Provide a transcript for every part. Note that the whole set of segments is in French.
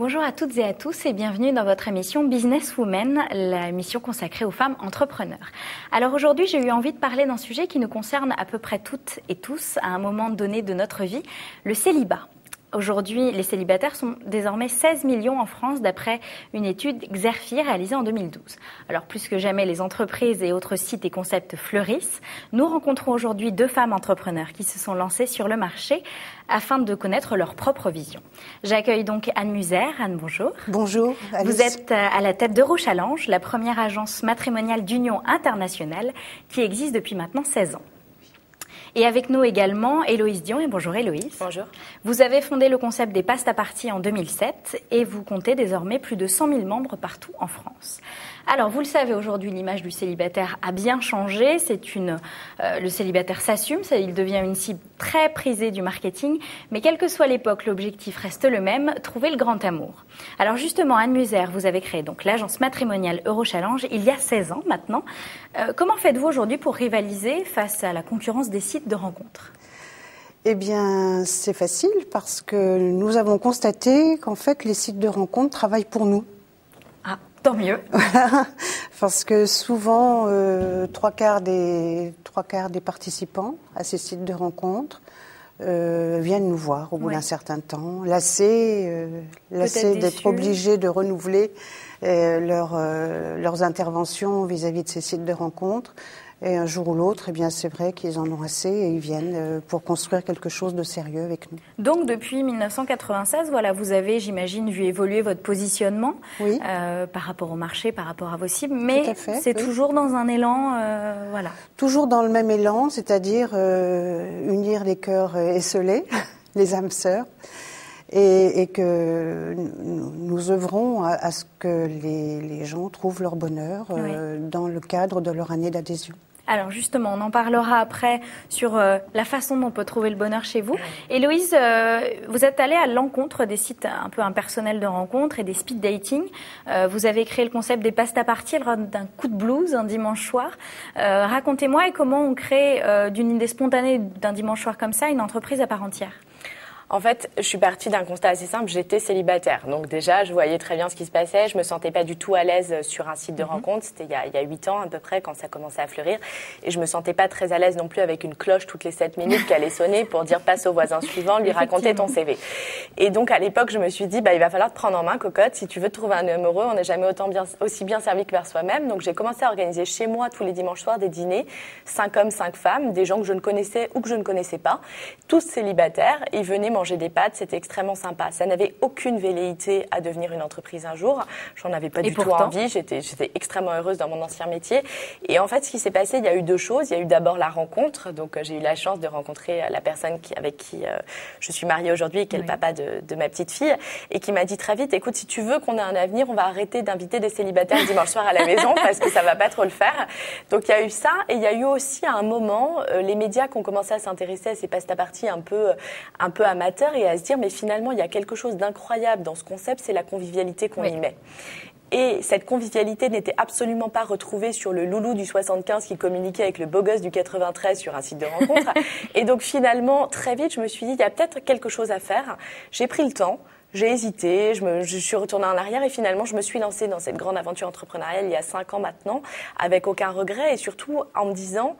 Bonjour à toutes et à tous et bienvenue dans votre émission Business Women, l'émission consacrée aux femmes entrepreneurs. Alors aujourd'hui, j'ai eu envie de parler d'un sujet qui nous concerne à peu près toutes et tous à un moment donné de notre vie, le célibat. Aujourd'hui, les célibataires sont désormais 16 millions en France d'après une étude Xerfi réalisée en 2012. Alors plus que jamais, les entreprises et autres sites et concepts fleurissent. Nous rencontrons aujourd'hui deux femmes entrepreneurs qui se sont lancées sur le marché afin de connaître leur propre vision. J'accueille donc Anne Muser. Anne, bonjour. Bonjour, Alice. Vous êtes à la tête d'Eurochallenge, la première agence matrimoniale d'union internationale qui existe depuis maintenant 16 ans. Et avec nous également Héloïse Dion. Et bonjour Héloïse. Bonjour. Vous avez fondé le concept des Pasta-Parties en 2007 et vous comptez désormais plus de 100 000 membres partout en France. Alors, vous le savez, aujourd'hui, l'image du célibataire a bien changé. Le célibataire s'assume, il devient une cible très prisée du marketing. Mais quelle que soit l'époque, l'objectif reste le même, trouver le grand amour. Alors justement, Anne Muser, vous avez créé donc l'agence matrimoniale Eurochallenge il y a 16 ans maintenant. Comment faites-vous aujourd'hui pour rivaliser face à la concurrence des sites de rencontres ? Eh bien, c'est facile parce que nous avons constaté qu'en fait, les sites de rencontres travaillent pour nous. Ah, tant mieux. Parce que souvent, trois quarts des participants à ces sites de rencontres viennent nous voir au bout d'un certain temps, lassés d'être obligés de renouveler leurs interventions vis-à-vis de ces sites de rencontres. Et un jour ou l'autre, eh bien, c'est vrai qu'ils en ont assez et ils viennent pour construire quelque chose de sérieux avec nous. Donc, depuis 1996, voilà, vous avez, j'imagine, vu évoluer votre positionnement par rapport au marché, par rapport à vos cibles, mais c'est toujours dans un élan, voilà. Toujours dans le même élan, c'est-à-dire unir les cœurs esseulés, les âmes sœurs, et que nous œuvrons à ce que les gens trouvent leur bonheur dans le cadre de leur année d'adhésion. Alors justement, on en parlera après sur la façon dont on peut trouver le bonheur chez vous. Héloïse, vous êtes allée à l'encontre des sites un peu impersonnels de rencontres et des speed dating. Vous avez créé le concept des pasta-parties d'un coup de blues un dimanche soir. Racontez-moi comment on crée d'une idée spontanée d'un dimanche soir comme ça une entreprise à part entière. En fait, je suis partie d'un constat assez simple, j'étais célibataire. Donc déjà, je voyais très bien ce qui se passait, je me sentais pas du tout à l'aise sur un site de rencontre. C'était il y a 8 ans à peu près quand ça commençait à fleurir. Et je me sentais pas très à l'aise non plus avec une cloche toutes les 7 minutes qui allait sonner pour dire passe au voisin suivant, lui raconter ton CV. Et donc à l'époque, je me suis dit, il va falloir te prendre en main, cocotte. Si tu veux trouver un homme heureux, on n'est jamais aussi bien servi que vers soi-même. Donc j'ai commencé à organiser chez moi tous les dimanches soirs des dîners, 5 hommes, 5 femmes, des gens que je ne connaissais ou que je ne connaissais pas, tous célibataires. Ils venaient manger des pâtes, c'était extrêmement sympa. Ça n'avait aucune velléité à devenir une entreprise un jour. J'en avais pas du tout envie. J'étais extrêmement heureuse dans mon ancien métier. Et en fait, ce qui s'est passé, il y a eu deux choses. Il y a eu d'abord la rencontre. Donc, j'ai eu la chance de rencontrer la personne avec qui je suis mariée aujourd'hui et qui est le papa de ma petite fille et qui m'a dit très vite, écoute, si tu veux qu'on ait un avenir, on va arrêter d'inviter des célibataires dimanche soir à la maison parce que ça va pas trop le faire. Donc, il y a eu ça. Et il y a eu aussi à un moment, les médias qui ont commencé à s'intéresser à ces pasta-parties un peu amateurs et à se dire mais finalement il y a quelque chose d'incroyable dans ce concept, c'est la convivialité qu'on y met. Et cette convivialité n'était absolument pas retrouvée sur le loulou du 75 qui communiquait avec le beau gosse du 93 sur un site de rencontre. Et donc finalement, très vite, je me suis dit, il y a peut-être quelque chose à faire. J'ai pris le temps, j'ai hésité, je suis retournée en arrière et finalement, je me suis lancée dans cette grande aventure entrepreneuriale il y a 5 ans maintenant, avec aucun regret et surtout en me disant,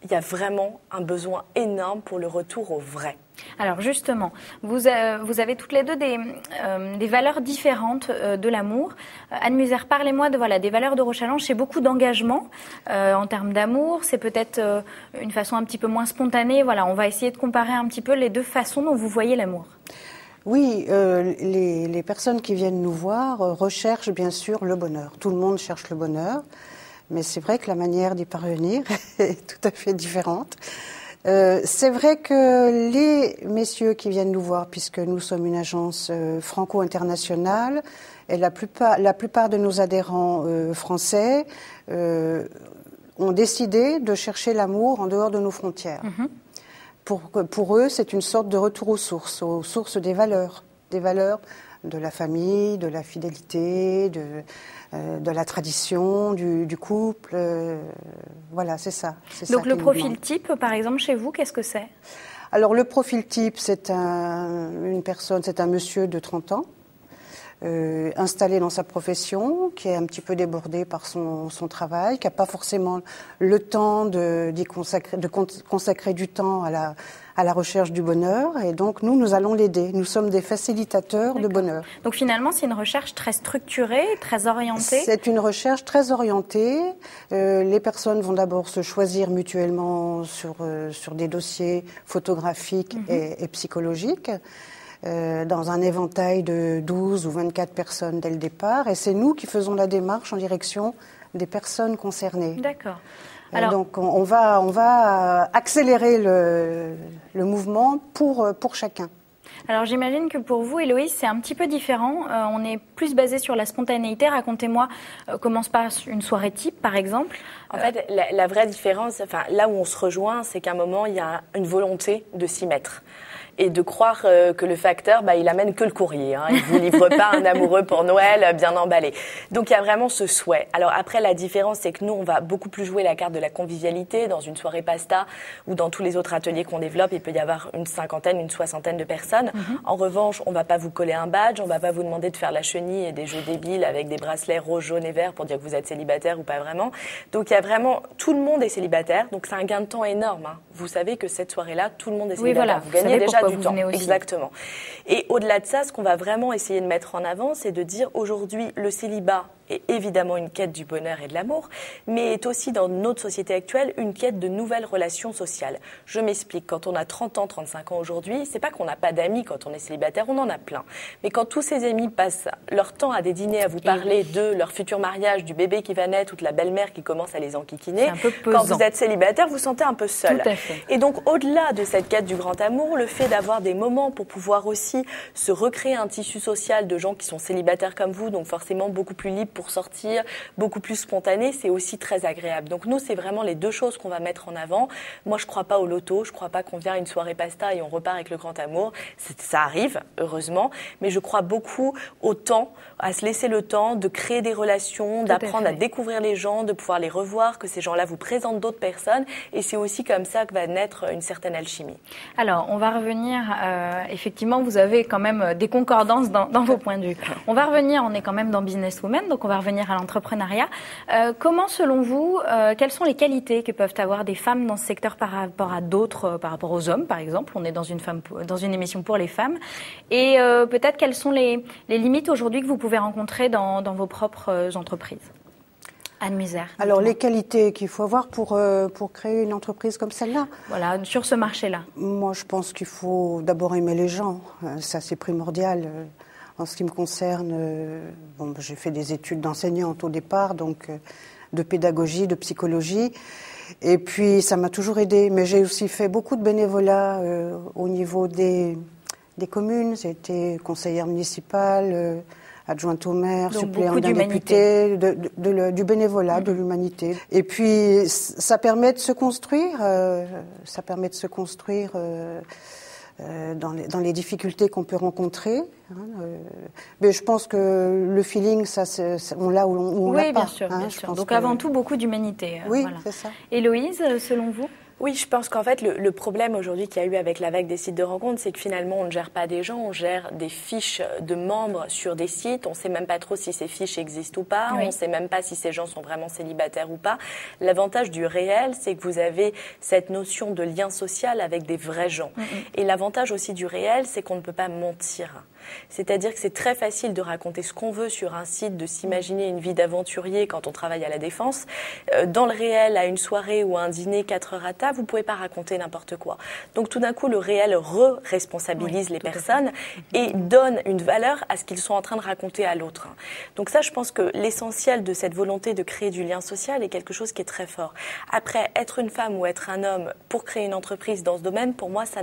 il y a vraiment un besoin énorme pour le retour au vrai. Alors justement, vous avez toutes les deux des valeurs différentes de l'amour. Anne Muser, parlez-moi des valeurs d'Eurochallenge. C'est beaucoup d'engagement en termes d'amour. C'est peut-être une façon un petit peu moins spontanée. Voilà, on va essayer de comparer un petit peu les deux façons dont vous voyez l'amour. Oui, les personnes qui viennent nous voir recherchent bien sûr le bonheur. Tout le monde cherche le bonheur. Mais c'est vrai que la manière d'y parvenir est tout à fait différente. C'est vrai que les messieurs qui viennent nous voir, puisque nous sommes une agence franco-internationale, et la plupart de nos adhérents français ont décidé de chercher l'amour en dehors de nos frontières. Pour eux, c'est une sorte de retour aux sources des valeurs de la famille, de la fidélité, de la tradition, du couple. Voilà, c'est ça. Donc le profil type, par exemple, chez vous, qu'est-ce que c'est ? Alors le profil type, c'est un monsieur de 30 ans installé dans sa profession, qui est un petit peu débordé par son travail, qui n'a pas forcément le temps de consacrer du temps à la recherche du bonheur. Et donc, nous allons l'aider. Nous sommes des facilitateurs de bonheur. Donc, finalement, c'est une recherche très structurée, très orientée. C'est une recherche très orientée. Les personnes vont d'abord se choisir mutuellement sur des dossiers photographiques et psychologiques. Dans un éventail de 12 ou 24 personnes dès le départ. Et c'est nous qui faisons la démarche en direction des personnes concernées. D'accord. Alors, donc, on va accélérer le mouvement pour chacun. Alors, j'imagine que pour vous, Héloïse, c'est un petit peu différent. On est plus basé sur la spontanéité. Racontez-moi comment se passe une soirée type, par exemple. En fait, la vraie différence, là où on se rejoint, c'est qu'à un moment, il y a une volonté de s'y mettre. Et de croire que le facteur, il amène que le courrier. Il vous livre pas un amoureux pour Noël bien emballé. Donc, il y a vraiment ce souhait. Alors après, la différence, c'est que nous, on va beaucoup plus jouer la carte de la convivialité dans une soirée pasta ou dans tous les autres ateliers qu'on développe. Il peut y avoir une 50aine, une 60aine de personnes. En revanche, on va pas vous coller un badge, on va pas vous demander de faire la chenille et des jeux débiles avec des bracelets roses, jaunes et verts pour dire que vous êtes célibataire ou pas vraiment. Donc, il y a vraiment, tout le monde est célibataire. Donc, c'est un gain de temps énorme. Vous savez que cette soirée-là, tout le monde est célibataire. Oui, voilà. Vous gagnez déjà du temps. Aussi. Exactement. Et au-delà de ça, ce qu'on va vraiment essayer de mettre en avant, c'est de dire aujourd'hui, le célibat est évidemment une quête du bonheur et de l'amour, mais est aussi dans notre société actuelle une quête de nouvelles relations sociales. Je m'explique. Quand on a 30 ans, 35 ans aujourd'hui, c'est pas qu'on n'a pas d'amis quand on est célibataire, on en a plein. Mais quand tous ces amis passent leur temps à des dîners à vous parler de leur futur mariage, du bébé qui va naître ou de la belle-mère qui commence à les enquiquiner, quand vous êtes célibataire, vous vous sentez un peu seul. Tout à fait. Et donc, au-delà de cette quête du grand amour, le fait d'avoir des moments pour pouvoir aussi se recréer un tissu social de gens qui sont célibataires comme vous, donc forcément beaucoup plus libres pour sortir, beaucoup plus spontanés, c'est aussi très agréable. Donc nous, c'est vraiment les deux choses qu'on va mettre en avant. Moi, je crois pas au loto, je crois pas qu'on vient à une soirée pasta et on repart avec le grand amour. Ça arrive, heureusement, mais je crois beaucoup au temps, à se laisser le temps de créer des relations, d'apprendre à découvrir les gens, de pouvoir les revoir, que ces gens-là vous présentent d'autres personnes, et c'est aussi comme ça que va naître une certaine alchimie. Alors, on va revenir, effectivement, vous avez quand même des concordances dans vos points de vue. On va revenir, on est quand même dans Business Women, donc on va revenir à l'entrepreneuriat. Comment, selon vous, quelles sont les qualités que peuvent avoir des femmes dans ce secteur par rapport à d'autres, par rapport aux hommes, par exemple? On est dans une émission pour les femmes. Et peut-être quelles sont les limites aujourd'hui que vous pouvez rencontrer dans vos propres entreprises? Anne Musère. Alors, les qualités qu'il faut avoir pour créer une entreprise comme celle-là? Voilà, sur ce marché-là. Moi, je pense qu'il faut d'abord aimer les gens. Ça, c'est primordial. En ce qui me concerne, j'ai fait des études d'enseignante au départ, donc de pédagogie, de psychologie. Et puis, ça m'a toujours aidée. Mais j'ai aussi fait beaucoup de bénévolat au niveau des communes. J'ai été conseillère municipale, adjointe au maire, suppléante d'un député, du bénévolat, de l'humanité. Et puis, ça permet de se construire. Dans les difficultés qu'on peut rencontrer. Mais je pense que le feeling, on l'a ou on l'a pas. Oui, bien sûr. Donc avant tout, beaucoup d'humanité. Oui, voilà. C'est ça. Héloïse, selon vous? Oui, je pense qu'en fait, le problème aujourd'hui qu'il y a eu avec la vague des sites de rencontres, c'est que finalement, on ne gère pas des gens, on gère des fiches de membres sur des sites. On ne sait même pas trop si ces fiches existent ou pas. On ne sait même pas si ces gens sont vraiment célibataires ou pas. L'avantage du réel, c'est que vous avez cette notion de lien social avec des vrais gens. Et l'avantage aussi du réel, c'est qu'on ne peut pas mentir. C'est-à-dire que c'est très facile de raconter ce qu'on veut sur un site, de s'imaginer une vie d'aventurier quand on travaille à la Défense. Dans le réel, à une soirée ou à un dîner 4 heures à table, vous ne pouvez pas raconter n'importe quoi. Donc tout d'un coup, le réel re-responsabilise les personnes et donne une valeur à ce qu'ils sont en train de raconter à l'autre. Donc ça, je pense que l'essentiel de cette volonté de créer du lien social est quelque chose qui est très fort. Après, être une femme ou être un homme pour créer une entreprise dans ce domaine, pour moi, ça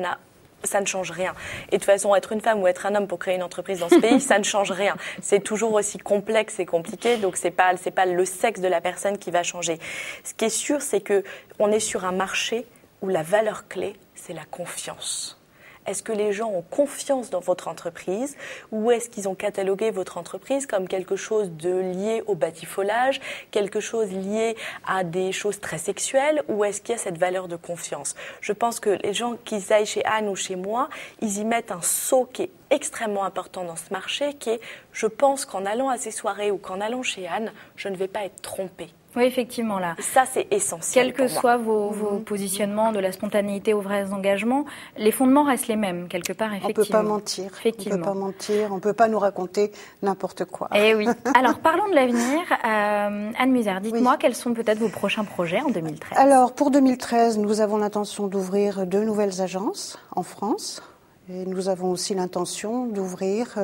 ne change rien. Et de toute façon, être une femme ou être un homme pour créer une entreprise dans ce pays, ça ne change rien. C'est toujours aussi complexe et compliqué, donc c'est pas le sexe de la personne qui va changer. Ce qui est sûr, c'est que on est sur un marché où la valeur clé, c'est la confiance. Est-ce que les gens ont confiance dans votre entreprise ou est-ce qu'ils ont catalogué votre entreprise comme quelque chose de lié au batifolage, quelque chose lié à des choses très sexuelles ou est-ce qu'il y a cette valeur de confiance? Je pense que les gens, qu'ils aillent chez Anne ou chez moi, ils y mettent un saut qui est extrêmement important dans ce marché, qui est, je pense qu'en allant à ces soirées ou qu'en allant chez Anne, je ne vais pas être trompée. Oui, effectivement, là. Ça, c'est essentiel. Quels que soient vos positionnements, de la spontanéité aux vrais engagements, les fondements restent les mêmes, quelque part, effectivement. On ne peut pas mentir. Effectivement. On ne peut pas mentir, on ne peut pas nous raconter n'importe quoi. Eh oui. Alors, parlons de l'avenir. Anne Muser, dites-moi quels sont peut-être vos prochains projets en 2013. Alors, pour 2013, nous avons l'intention d'ouvrir 2 nouvelles agences en France. Et nous avons aussi l'intention d'ouvrir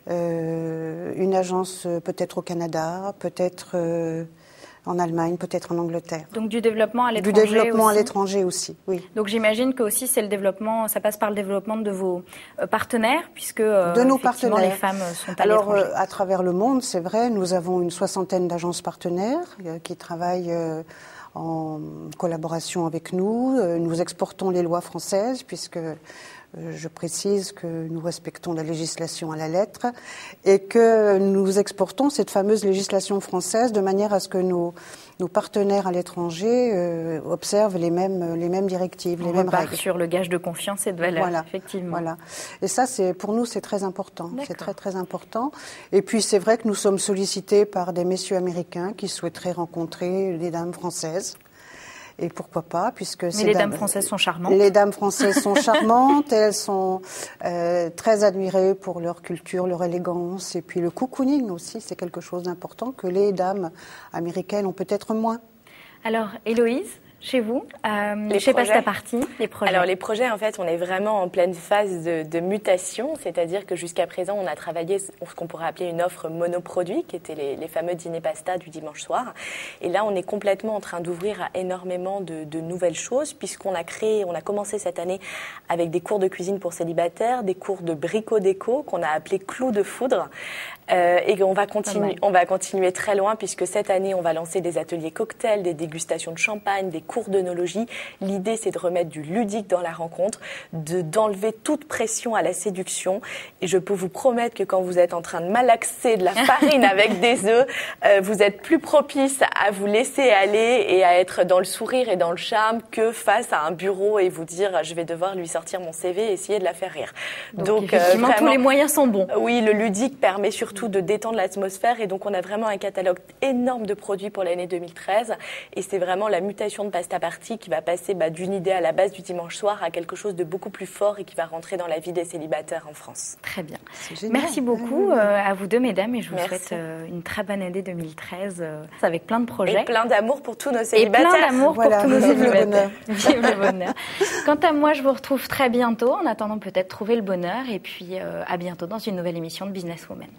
une agence peut-être au Canada, peut-être en Allemagne, peut-être en Angleterre. Donc du développement à l'étranger aussi. Du développement aussi. À l'étranger aussi, oui. Donc j'imagine que aussi c'est le développement, ça passe par le développement de vos partenaires, puisque de nos partenaires. Les femmes sont à l'étranger. Alors à travers le monde, c'est vrai, nous avons une 60aine d'agences partenaires qui travaillent en collaboration avec nous. Nous exportons les lois françaises puisque je précise que nous respectons la législation à la lettre et que nous exportons cette fameuse législation française de manière à ce que nos partenaires à l'étranger observent les mêmes directives, les mêmes règles. Sur le gage de confiance et de valeur, voilà, effectivement. Voilà. Et ça, pour nous, c'est très important. C'est très, très important. Et puis, c'est vrai que nous sommes sollicités par des messieurs américains qui souhaiteraient rencontrer des dames françaises. Et pourquoi pas, puisque Mais les dames françaises sont charmantes. Les dames françaises sont charmantes, elles sont très admirées pour leur culture, leur élégance, et puis le cocooning aussi, c'est quelque chose d'important que les dames américaines ont peut-être moins. Alors, Héloïse, chez vous, chez Pastaparty, les projets. Alors les projets, en fait, on est vraiment en pleine phase de mutation, c'est-à-dire que jusqu'à présent, on a travaillé ce qu'on pourrait appeler une offre monoproduit, qui était les fameux dîners pasta du dimanche soir. Et là, on est complètement en train d'ouvrir à énormément de nouvelles choses, puisqu'on a commencé cette année avec des cours de cuisine pour célibataires, des cours de brico-déco qu'on a appelé clous de foudre. Et on va continuer très loin puisque cette année, on va lancer des ateliers cocktails, des dégustations de champagne, des cours d'œnologie. L'idée, c'est de remettre du ludique dans la rencontre, d'enlever toute pression à la séduction. Et je peux vous promettre que quand vous êtes en train de malaxer de la farine avec des œufs, vous êtes plus propice à vous laisser aller et à être dans le sourire et dans le charme que face à un bureau et vous dire je vais devoir lui sortir mon CV et essayer de la faire rire. Donc effectivement, vraiment, tous les moyens sont bons. Oui, le ludique permet surtout de détendre l'atmosphère et donc on a vraiment un catalogue énorme de produits pour l'année 2013 et c'est vraiment la mutation de Pastaparty qui va passer d'une idée à la base du dimanche soir à quelque chose de beaucoup plus fort et qui va rentrer dans la vie des célibataires en France. Très bien. Merci beaucoup à vous deux mesdames et je vous souhaite une très bonne année 2013 avec plein de projets. Et plein d'amour pour tous nos célibataires. Et plein d'amour pour tous nos célibataires. Vive le bonheur. Quant à moi, je vous retrouve très bientôt. En attendant, peut-être trouver le bonheur et puis à bientôt dans une nouvelle émission de Business Woman.